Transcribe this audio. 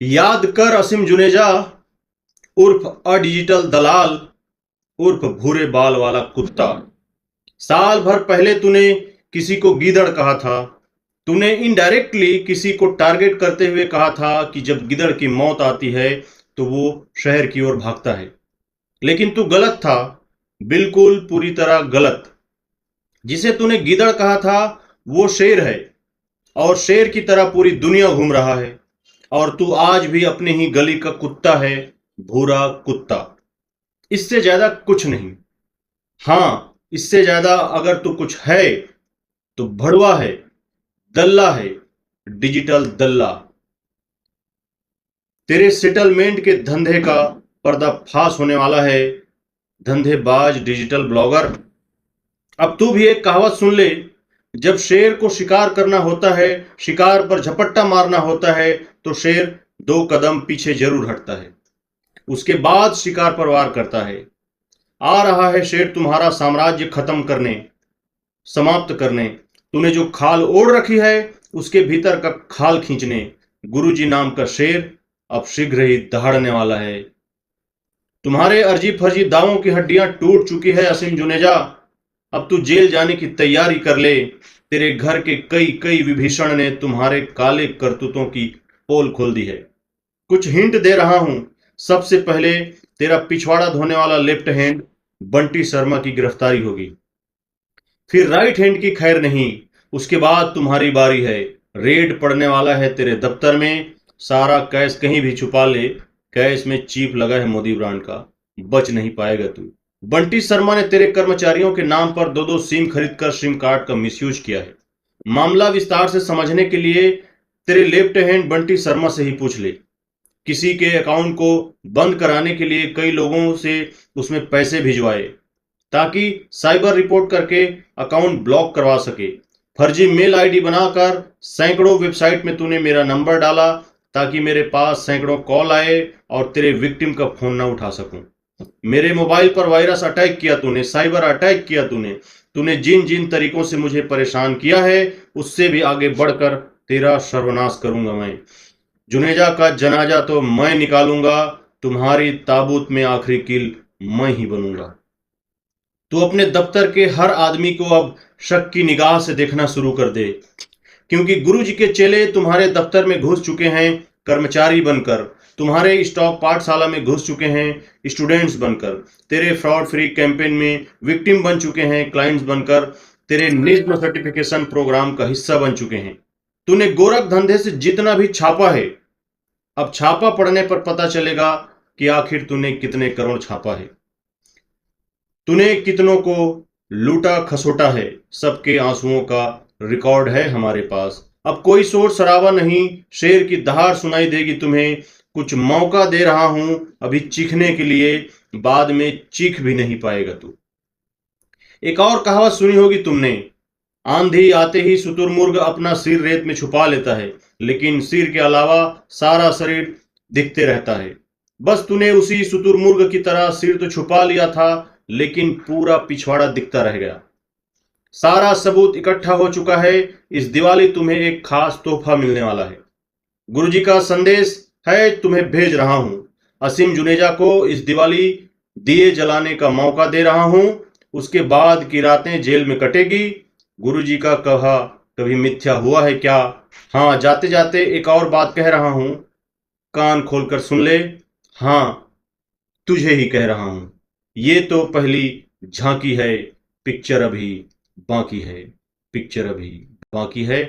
याद कर असीम जुनेजा उर्फ डिजिटल दलाल उर्फ भूरे बाल वाला कुत्ता। साल भर पहले तूने किसी को गीदड़ कहा था। तूने इनडायरेक्टली किसी को टारगेट करते हुए कहा था कि जब गिदड़ की मौत आती है तो वो शहर की ओर भागता है। लेकिन तू गलत था, बिल्कुल पूरी तरह गलत। जिसे तूने गीदड़ कहा था वो शेर है, और शेर की तरह पूरी दुनिया घूम रहा है। और तू आज भी अपने ही गली का कुत्ता है, भूरा कुत्ता। इससे ज्यादा कुछ नहीं। हाँ, इससे ज्यादा अगर तू कुछ है तो भड़वा है, दल्ला है, डिजिटल दल्ला। तेरे सेटलमेंट के धंधे का पर्दाफाश होने वाला है, धंधेबाज डिजिटल ब्लॉगर। अब तू भी एक कहावत सुन ले, जब शेर को शिकार करना होता है, शिकार पर झपट्टा मारना होता है, तो शेर 2 कदम पीछे जरूर हटता है, उसके बाद शिकार पर वार करता है। आ रहा है शेर तुम्हारा साम्राज्य खत्म करने, समाप्त करने। तूने जो खाल ओढ़ रखी है उसके भीतर का खाल खींचने। गुरुजी नाम का शेर अब शीघ्र ही दहाड़ने वाला है। तुम्हारे अर्जी फर्जी दावों की हड्डियां टूट चुकी है असीम जुनेजा। अब तू जेल जाने की तैयारी कर ले। तेरे घर के कई कई विभीषण ने तुम्हारे काले करतूतों की पोल खोल दी है। कुछ हिंट दे रहा हूं। सबसे पहले तेरा पिछवाड़ा धोने वाला लेफ्ट हैंड बंटी शर्मा की गिरफ्तारी होगी, फिर राइट हैंड की खैर नहीं। उसके बाद तुम्हारी बारी है। रेड पड़ने वाला है तेरे दफ्तर में। सारा कैश कहीं भी छुपा ले, कैश में चीप लगा है मोदी ब्रांड का, बच नहीं पाएगा तू। बंटी शर्मा ने तेरे कर्मचारियों के नाम पर 2-2 सिम खरीदकर सिम कार्ड का मिसयूज किया है। मामला विस्तार से समझने के लिए तेरे लेफ्ट हैंड बंटी शर्मा से ही पूछ ले। किसी के अकाउंट को बंद कराने के लिए कई लोगों से उसमें पैसे भिजवाए, ताकि साइबर रिपोर्ट करके अकाउंट ब्लॉक करवा सके। फर्जी मेल आईडी बनाकर सैकड़ों वेबसाइट में तूने मेरा नंबर डाला, ताकि मेरे पास सैकड़ों कॉल आए और तेरे विक्टिम का फोन ना उठा सकूं। मेरे मोबाइल पर वायरस अटैक किया तूने, साइबर अटैक किया तूने। तूने जिन जिन तरीकों से मुझे परेशान किया है, उससे भी आगे बढ़कर तेरा सर्वनाश करूंगा मैं। जुनेजा का जनाजा तो मैं निकालूंगा, तुम्हारी ताबूत में आखिरी कील मैं ही बनूंगा। तू अपने दफ्तर के हर आदमी को अब शक की निगाह से देखना शुरू कर दे, क्योंकि गुरुजी के चेले तुम्हारे दफ्तर में घुस चुके हैं कर्मचारी बनकर, तुम्हारे स्टॉक पाठशाला में घुस चुके हैं स्टूडेंट्स बनकर, तेरे फ्रॉड फ्री कैंपेन में विक्टिम बन चुके हैं क्लाइंट्स बनकर, तेरे निज्म सर्टिफिकेशन प्रोग्राम का हिस्सा बन चुके हैं। तूने गोरख धंधे से जितना भी छापा है, अब छापा पड़ने पर पता चलेगा कि आखिर तूने कितने करोड़ छापा है, तूने कितनों को लूटा खसोटा है। सबके आंसुओं का रिकॉर्ड है हमारे पास। अब कोई शोर शराबा नहीं, शेर की दहाड़ सुनाई देगी तुम्हें। कुछ मौका दे रहा हूं अभी चीखने के लिए, बाद में चीख भी नहीं पाएगा तू। एक और कहावत सुनी होगी तुमने, आंधी आते ही शुतुरमुर्ग अपना सिर रेत में छुपा लेता है, लेकिन सिर के अलावा सारा शरीर दिखते रहता है। बस तूने उसी शुतुरमुर्ग की तरह सिर तो छुपा लिया था, लेकिन पूरा पिछवाड़ा दिखता रह गया। सारा सबूत इकट्ठा हो चुका है। इस दिवाली तुम्हें एक खास तोहफा मिलने वाला है। गुरुजी का संदेश है, तुम्हें भेज रहा हूं। असीम जुनेजा को इस दिवाली दिए जलाने का मौका दे रहा हूं। उसके बाद की रातें जेल में कटेगी। गुरुजी का कहा कभी मिथ्या हुआ है क्या? हाँ, जाते जाते एक और बात कह रहा हूं, कान खोलकर सुन ले। हाँ, तुझे ही कह रहा हूं। ये तो पहली झांकी है, पिक्चर अभी बाकी है, पिक्चर अभी बाकी है।